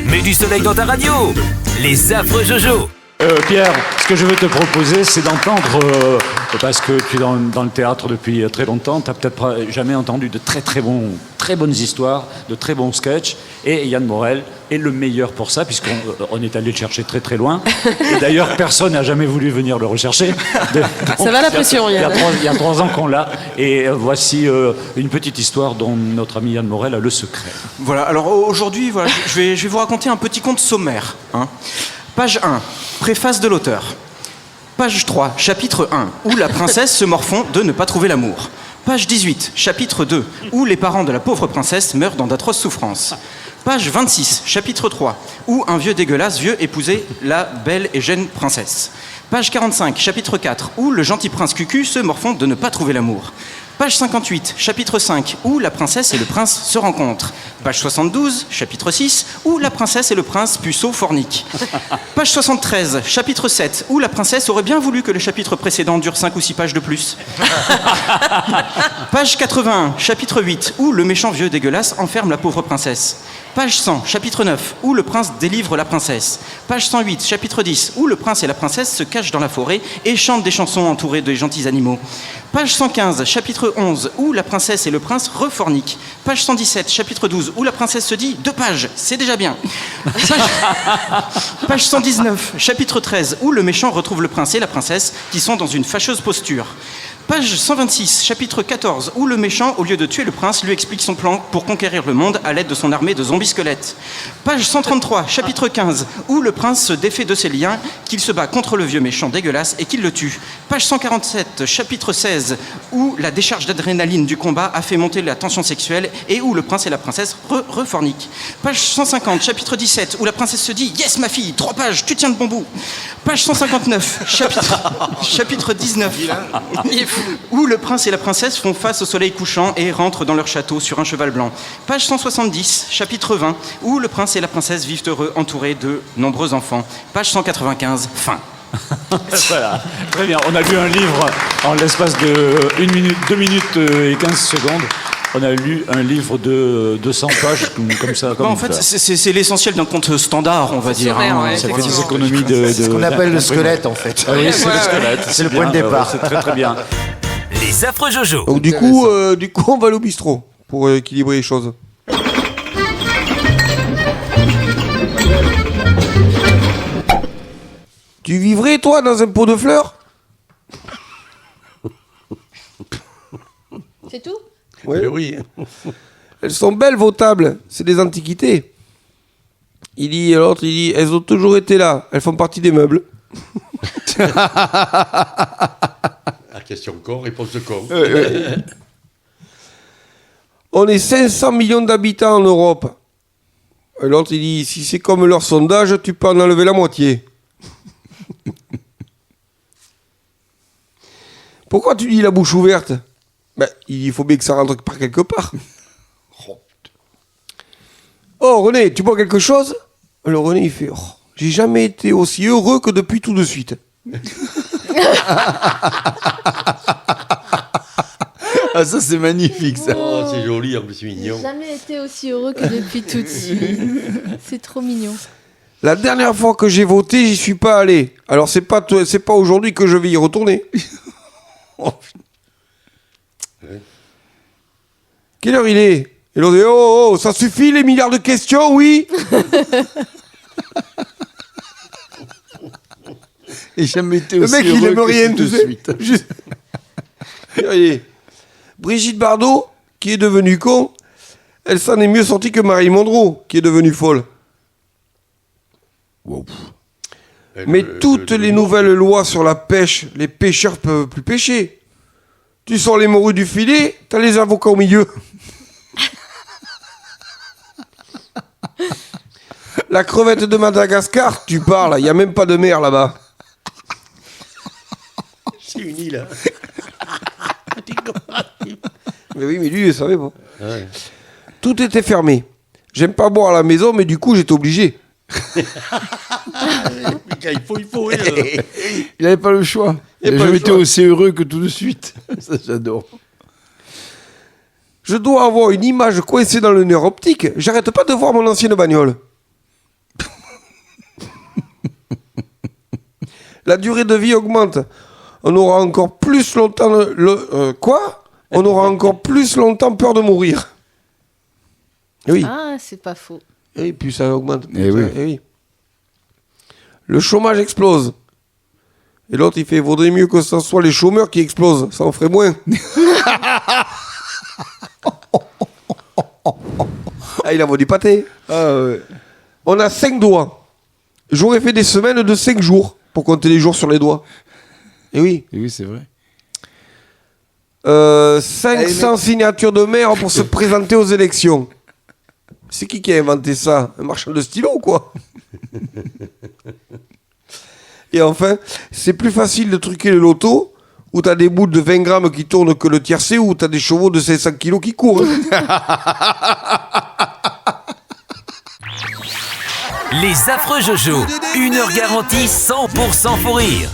Mets du soleil dans ta radio. Les affreux Jojo. Pierre, ce que je veux te proposer, c'est d'entendre, parce que tu es dans le théâtre depuis très longtemps, tu n'as peut-être jamais entendu de très bonnes histoires, de très bons sketchs, et Yann Morel est le meilleur pour ça, puisqu'on est allé le chercher très loin, et d'ailleurs personne n'a jamais voulu venir le rechercher. Ça va la pression, Yann. Il y a 3 ans qu'on l'a, et voici une petite histoire dont notre ami Yann Morel a le secret. Voilà, alors aujourd'hui, je vais vous raconter un petit conte sommaire. Page 1, préface de l'auteur. Page 3, chapitre 1, où la princesse se morfond de ne pas trouver l'amour. Page 18, chapitre 2, où les parents de la pauvre princesse meurent dans d'atroces souffrances. Page 26, chapitre 3, où un vieux dégueulasse vieux épousait la belle et jeune princesse. Page 45, chapitre 4, où le gentil prince Cucu se morfond de ne pas trouver l'amour. Page 58, chapitre 5, où la princesse et le prince se rencontrent. Page 72, chapitre 6, où la princesse et le prince puceau forniquent. Page 73, chapitre 7, où la princesse aurait bien voulu que le chapitre précédent dure 5 ou 6 pages de plus. Page 81, chapitre 8, où le méchant vieux dégueulasse enferme la pauvre princesse. Page 100, chapitre 9, où le prince délivre la princesse. Page 108, chapitre 10, où le prince et la princesse se cachent dans la forêt et chantent des chansons entourées de gentils animaux. Page 115, chapitre 11, où la princesse et le prince reforniquent. Page 117, chapitre 12, où la princesse se dit 2 pages, c'est déjà bien. Page 119, chapitre 13, où le méchant retrouve le prince et la princesse qui sont dans une fâcheuse posture. Page 126, chapitre 14, où le méchant, au lieu de tuer le prince, lui explique son plan pour conquérir le monde à l'aide de son armée de zombies squelettes. Page 133, chapitre 15, où le prince se défait de ses liens, qu'il se bat contre le vieux méchant dégueulasse et qu'il le tue. Page 147, chapitre 16, où la décharge d'adrénaline du combat a fait monter la tension sexuelle et où le prince et la princesse reforniquent. Page 150, chapitre 17, où la princesse se dit « Yes, ma fille, 3 pages, tu tiens de bon bout ». Page 159, chapitre 19, où le prince et la princesse font face au soleil couchant et rentrent dans leur château sur un cheval blanc. Page 170, chapitre 20, où le prince et la princesse vivent heureux, entourés de nombreux enfants. Page 195, fin. Voilà, très bien. On a lu un livre en l'espace de 1 minute, 2 minutes et 15 secondes. On a lu un livre de 200 pages, comme ça. En fait, c'est l'essentiel d'un conte standard, on va dire. Ça fait des économies de... C'est ce qu'on appelle le squelette, en fait. Ah oui, c'est le squelette. C'est le point de départ. C'est très bien. Les affreux Jojo. Donc du coup, on va aller au bistrot pour équilibrer les choses. Tu vivrais, toi, dans un pot de fleurs? C'est tout? Ouais. Oui. Elles sont belles, vos tables. C'est des antiquités. L'autre, il dit, elles ont toujours été là. Elles font partie des meubles. Question con, réponse con. On est 500 millions d'habitants en Europe. Et l'autre, il dit, si c'est comme leur sondage, tu peux en enlever la moitié. Pourquoi tu dis la bouche ouverte? Il faut bien que ça rentre par quelque part. Oh, René, tu bois quelque chose? Alors René, il fait, j'ai jamais été aussi heureux que depuis tout de suite. Ah, ça c'est magnifique ça. Oh, c'est joli, en plus c'est mignon. J'ai jamais été aussi heureux que depuis tout de suite. C'est trop mignon. La dernière fois que j'ai voté, j'y suis pas allé. Alors c'est pas aujourd'hui que je vais y retourner. Quelle heure il est? Et l'autre dit, oh, ça suffit les milliards de questions, oui. Et jamais été Le aussi mec, heureux il aime que rien, tout de tu sais. suite. Allez. Brigitte Bardot, qui est devenue con, elle s'en est mieux sortie que Marie Monroe, qui est devenue folle. Wow. Mais toutes les nouvelles lois sur la pêche, les pêcheurs peuvent plus pêcher. Tu sors les morues du filet, t'as les avocats au milieu. La crevette de Madagascar, tu parles, il y a même pas de mer là-bas. C'est une île. Mais oui, mais lui, il savait pas. Ouais. Tout était fermé. J'aime pas boire à la maison, mais du coup, j'étais obligé. Il faut. Il n'avait pas le choix. Il n'a jamais été aussi heureux que tout de suite. Ça, j'adore. Je dois avoir une image coincée dans le nerf optique. J'arrête pas de voir mon ancienne bagnole. La durée de vie augmente. On aura encore plus longtemps... Quoi ? On aura encore plus longtemps peur de mourir. Oui. Ah, c'est pas faux. Et puis ça augmente. Eh oui. Oui. Le chômage explose. Et l'autre, il fait, vaudrait mieux que ce soit les chômeurs qui explosent. Ça en ferait moins. Ah, il envoie du pâté. Ah ouais. On a 5 doigts. J'aurais fait des semaines de 5 jours pour compter les jours sur les doigts. Et oui. Et oui, c'est vrai. 500 signatures de maire pour se présenter aux élections. C'est qui a inventé ça? Un marchand de stylo, quoi. Et enfin, c'est plus facile de truquer le loto où t'as des bouts de 20 grammes qui tournent que le tiercé ou t'as des chevaux de 500 kilos qui courent. Les affreux Jojo, 1 heure garantie 100% fou rire.